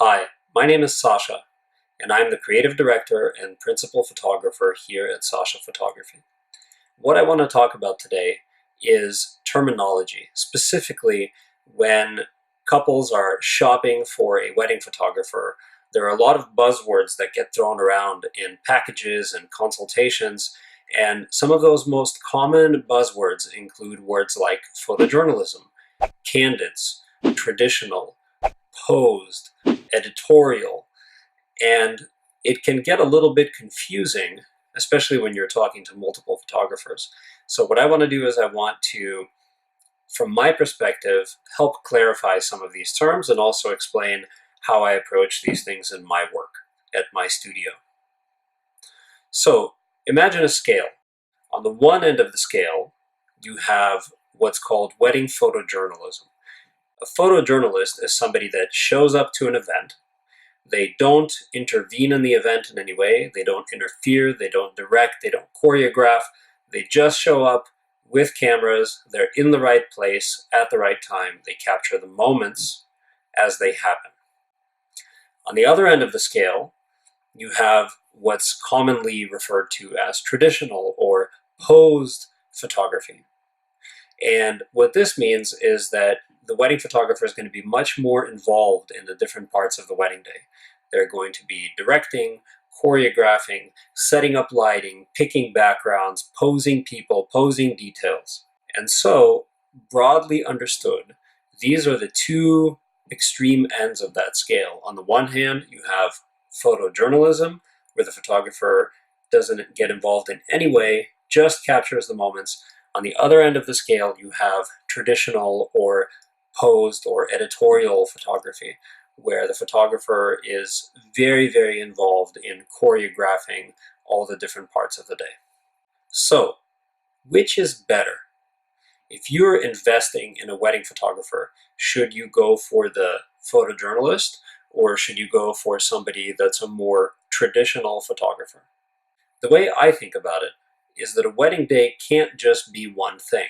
Hi, my name is Sasha, and I'm the creative director and principal photographer here at Sasha Photography. What I want to talk about today is terminology, specifically when couples are shopping for a wedding photographer. There are a lot of buzzwords that get thrown around in packages and consultations, and some of those most common buzzwords include words like photojournalism, candids, traditional, posed, editorial, and it can get a little bit confusing, especially when you're talking to multiple photographers. So what I want to do is I want to, from my perspective, help clarify some of these terms and also explain how I approach these things in my work at my studio. So imagine a scale. On the one end of the scale, you have what's called wedding photojournalism. A photojournalist is somebody that shows up to an event. They don't intervene in the event in any way. They don't interfere. They don't direct. They don't choreograph. They just show up with cameras. They're in the right place at the right time. They capture the moments as they happen. On the other end of the scale, you have what's commonly referred to as traditional or posed photography. And what this means is that the wedding photographer is going to be much more involved in the different parts of the wedding day. They're going to be directing, choreographing, setting up lighting, picking backgrounds, posing people, posing details. And so, broadly understood, these are the two extreme ends of that scale. On the one hand, you have photojournalism, where the photographer doesn't get involved in any way, just captures the moments. On the other end of the scale, you have traditional or posed or editorial photography, where the photographer is very, very involved in choreographing all the different parts of the day. So, which is better? If you're investing in a wedding photographer, should you go for the photojournalist or should you go for somebody that's a more traditional photographer? The way I think about it is that a wedding day can't just be one thing.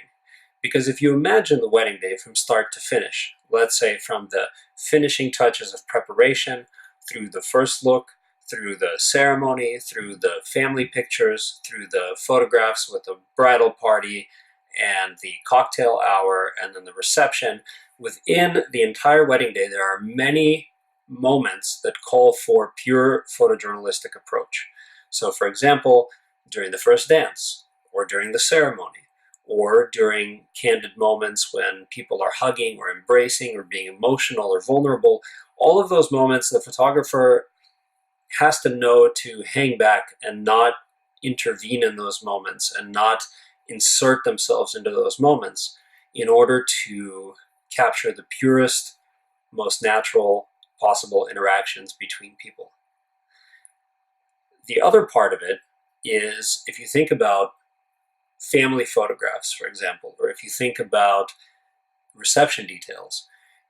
Because if you imagine the wedding day from start to finish, let's say from the finishing touches of preparation, through the first look, through the ceremony, through the family pictures, through the photographs with the bridal party and the cocktail hour, and then the reception, within the entire wedding day, there are many moments that call for pure photojournalistic approach. So for example, during the first dance, or during the ceremony, or during candid moments when people are hugging or embracing or being emotional or vulnerable, all of those moments, the photographer has to know to hang back and not intervene in those moments and not insert themselves into those moments in order to capture the purest, most natural possible interactions between people. The other part of it is if you think about family photographs, for example, or if you think about reception details,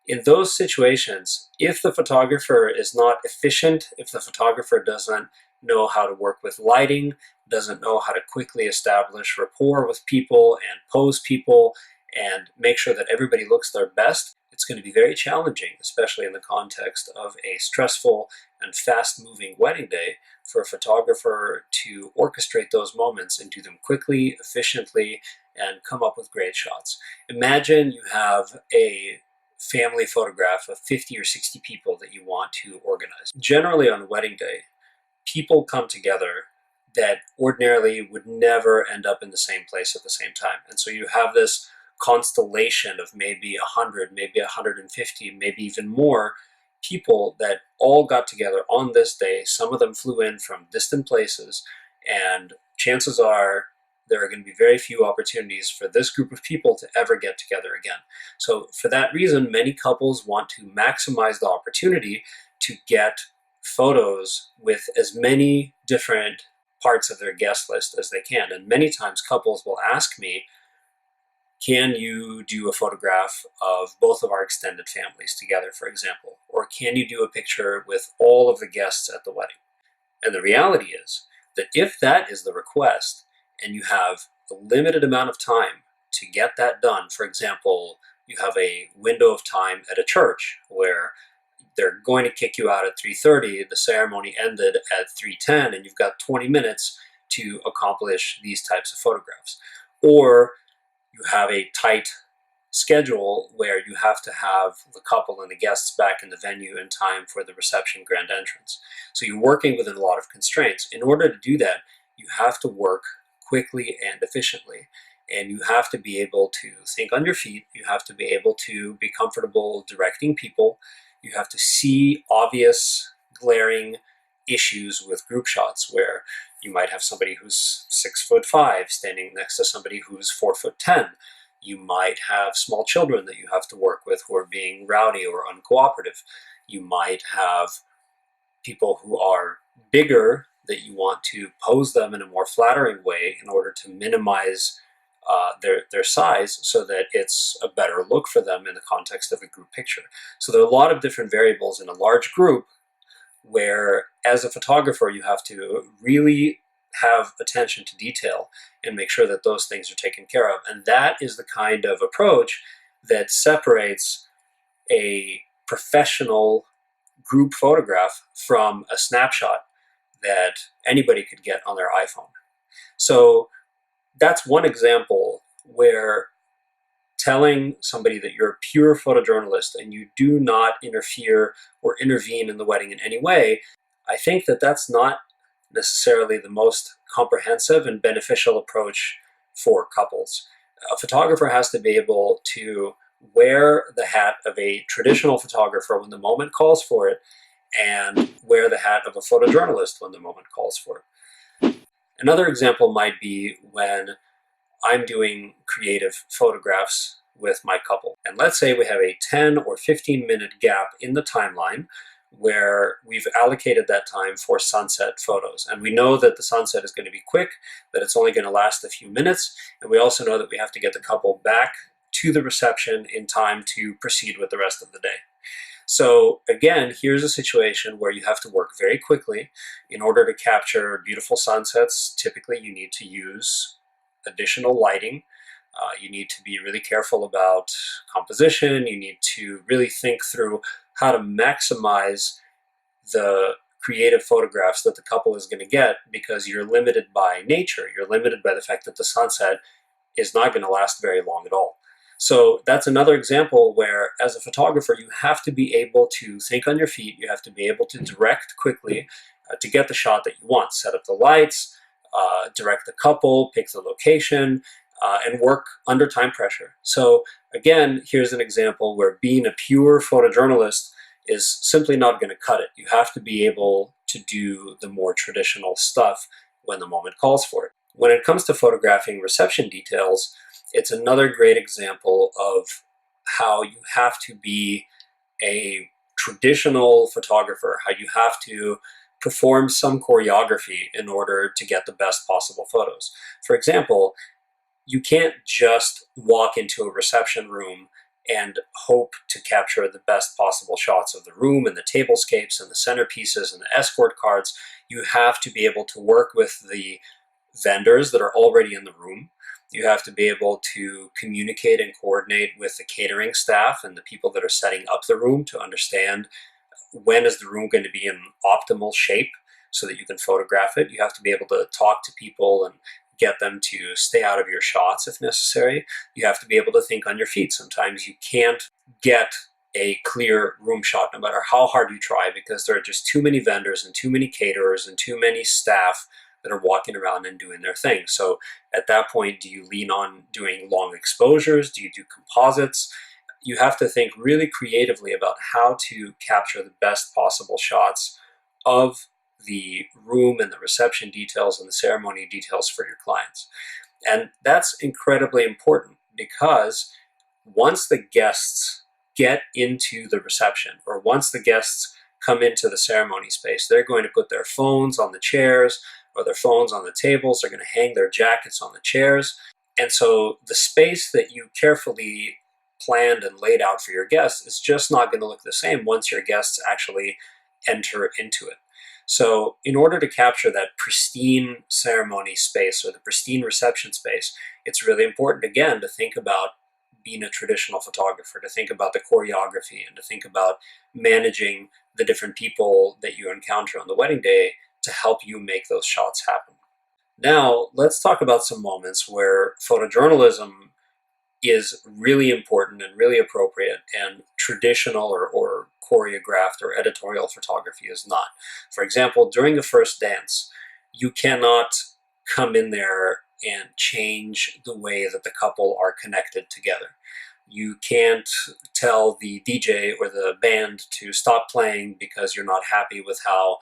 in those situations, if the photographer is not efficient, if the photographer doesn't know how to work with lighting, doesn't know how to quickly establish rapport with people and pose people and make sure that everybody looks their best, it's going to be very challenging, especially in the context of a stressful and fast-moving wedding day, for a photographer to orchestrate those moments and do them quickly, efficiently, and come up with great shots. Imagine you have a family photograph of 50 or 60 people that you want to organize. Generally on wedding day, people come together that ordinarily would never end up in the same place at the same time. And so you have this constellation of maybe 100, maybe 150, maybe even more people that all got together on this day. Some of them flew in from distant places, and chances are there are going to be very few opportunities for this group of people to ever get together again. So for that reason, many couples want to maximize the opportunity to get photos with as many different parts of their guest list as they can. And many times couples will ask me, can you do a photograph of both of our extended families together, for example? Or can you do a picture with all of the guests at the wedding? And the reality is that if that is the request, and you have a limited amount of time to get that done, for example, you have a window of time at a church where they're going to kick you out at 3:30, the ceremony ended at 3:10, and you've got 20 minutes to accomplish these types of photographs. Or you have a tight schedule where you have to have the couple and the guests back in the venue in time for the reception grand entrance. So you're working within a lot of constraints. In order to do that, you have to work quickly and efficiently. And you have to be able to think on your feet. You have to be able to be comfortable directing people. You have to see obvious, glaring issues with group shots where you might have somebody who's 6'5" standing next to somebody who's 4'10". You might have small children that you have to work with who are being rowdy or uncooperative. You might have people who are bigger that you want to pose them in a more flattering way in order to minimize their size so that it's a better look for them in the context of a group picture. So there are a lot of different variables in a large group where, as a photographer, you have to really have attention to detail and make sure that those things are taken care of. And that is the kind of approach that separates a professional group photograph from a snapshot that anybody could get on their iPhone. So that's one example where telling somebody that you're a pure photojournalist and you do not interfere or intervene in the wedding in any way, I think that that's not necessarily the most comprehensive and beneficial approach for couples. A photographer has to be able to wear the hat of a traditional photographer when the moment calls for it, and wear the hat of a photojournalist when the moment calls for it. Another example might be when I'm doing creative photographs with my couple. And let's say we have a 10 or 15-minute gap in the timeline where we've allocated that time for sunset photos. And we know that the sunset is going to be quick, that it's only going to last a few minutes, and we also know that we have to get the couple back to the reception in time to proceed with the rest of the day. So again, here's a situation where you have to work very quickly. In order to capture beautiful sunsets, typically you need to use additional lighting. You need to be really careful about composition. You need to really think through how to maximize the creative photographs that the couple is going to get, because you're limited by nature. You're limited by the fact that the sunset is not going to last very long at all. So that's another example where, as a photographer, you have to be able to think on your feet. You have to be able to direct quickly to get the shot that you want. Set up the lights, direct the couple, pick the location, and work under time pressure. So again, here's an example where being a pure photojournalist is simply not going to cut it. You have to be able to do the more traditional stuff when the moment calls for it. When it comes to photographing reception details, it's another great example of how you have to be a traditional photographer, how you have to perform some choreography in order to get the best possible photos. For example, you can't just walk into a reception room and hope to capture the best possible shots of the room and the tablescapes and the centerpieces and the escort cards. You have to be able to work with the vendors that are already in the room. You have to be able to communicate and coordinate with the catering staff and the people that are setting up the room to understand when is the room going to be in optimal shape so that you can photograph it. You have to be able to talk to people and get them to stay out of your shots if necessary. You have to be able to think on your feet. Sometimes you can't get a clear room shot no matter how hard you try, because there are just too many vendors and too many caterers and too many staff that are walking around and doing their thing. So at that point, do you lean on doing long exposures? Do you do composites? You have to think really creatively about how to capture the best possible shots of the room and the reception details and the ceremony details for your clients. And that's incredibly important, because once the guests get into the reception, or once the guests come into the ceremony space, they're going to put their phones on the chairs or their phones on the tables. They're going to hang their jackets on the chairs. And so the space that you carefully planned and laid out for your guests is just not going to look the same once your guests actually enter into it. So in order to capture that pristine ceremony space or the pristine reception space, it's really important, again, to think about being a traditional photographer, to think about the choreography and to think about managing the different people that you encounter on the wedding day to help you make those shots happen. Now, let's talk about some moments where photojournalism is really important and really appropriate, and traditional or choreographed or editorial photography is not. For example, during the first dance, you cannot come in there and change the way that the couple are connected together. You can't tell the DJ or the band to stop playing because you're not happy with how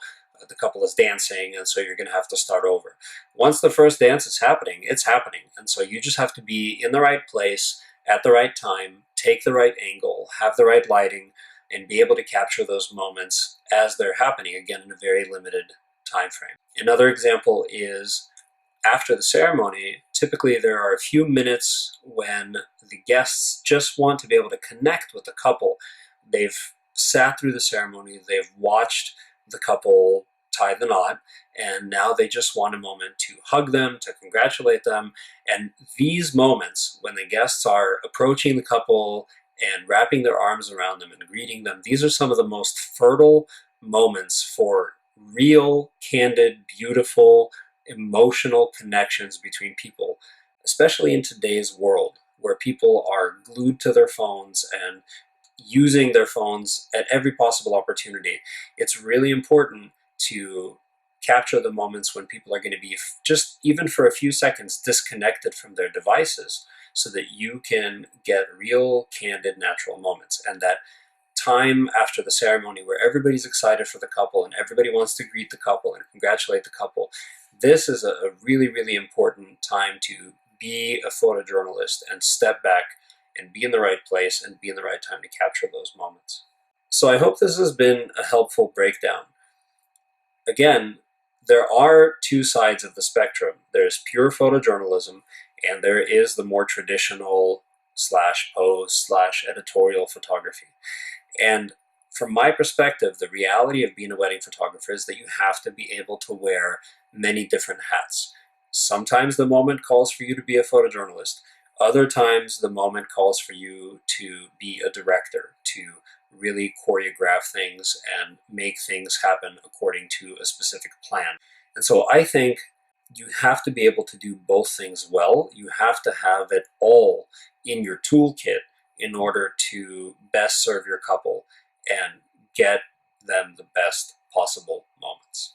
the couple is dancing, and so you're going to have to start over. Once the first dance is happening, it's happening. And so you just have to be in the right place at the right time, take the right angle, have the right lighting, and be able to capture those moments as they're happening, again, in a very limited time frame. Another example is after the ceremony. Typically there are a few minutes when the guests just want to be able to connect with the couple. They've sat through the ceremony, they've watched the couple tie the knot, and now they just want a moment to hug them, to congratulate them. And these moments, when the guests are approaching the couple and wrapping their arms around them and greeting them, these are some of the most fertile moments for real, candid, beautiful, emotional connections between people, especially in today's world where people are glued to their phones and using their phones at every possible opportunity. It's really important to capture the moments when people are going to be just even for a few seconds disconnected from their devices, so that you can get real, candid, natural moments. And that time after the ceremony where everybody's excited for the couple and everybody wants to greet the couple and congratulate the couple, this is a really, really important time to be a photojournalist and step back and be in the right place and be in the right time to capture those moments. So I hope this has been a helpful breakdown. Again, there are two sides of the spectrum. There's pure photojournalism, and there is the more traditional slash pose slash editorial photography. And from my perspective, the reality of being a wedding photographer is that you have to be able to wear many different hats. Sometimes the moment calls for you to be a photojournalist. Other times the moment calls for you to be a director, to really choreograph things and make things happen according to a specific plan. And so I think you have to be able to do both things well. You have to have it all in your toolkit in order to best serve your couple and get them the best possible moments.